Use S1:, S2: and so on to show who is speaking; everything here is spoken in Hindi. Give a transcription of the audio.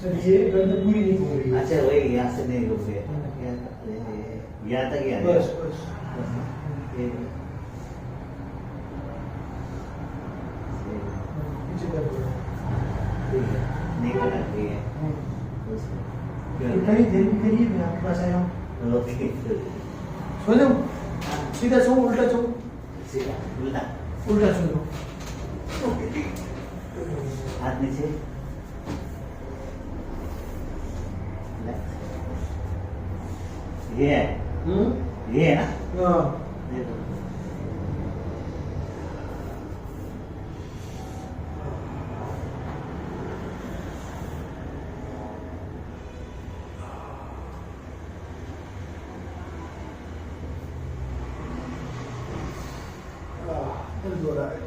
S1: सर ये गर्दन पूरी नहीं घूम रही है।
S2: अच्छा वही यहाँ से नहीं रुक गए, यहाँ तक ही आ गया।
S1: बस बस
S2: ये
S1: पीछे कर दो।
S2: ठीक है, निकल आती है।
S1: इतना ही देर भी करिए, मैं आपके पास आया हूँ।
S2: ओके,
S1: सो जाओ, सीधा सो, उल्टा सो,
S2: सीधा उल्टा,
S1: उल्टा सो जाओ।
S2: हाथ नीचे, ये है, ये है ना?
S1: हाँ
S2: देखो
S1: दर्द हो रहा है।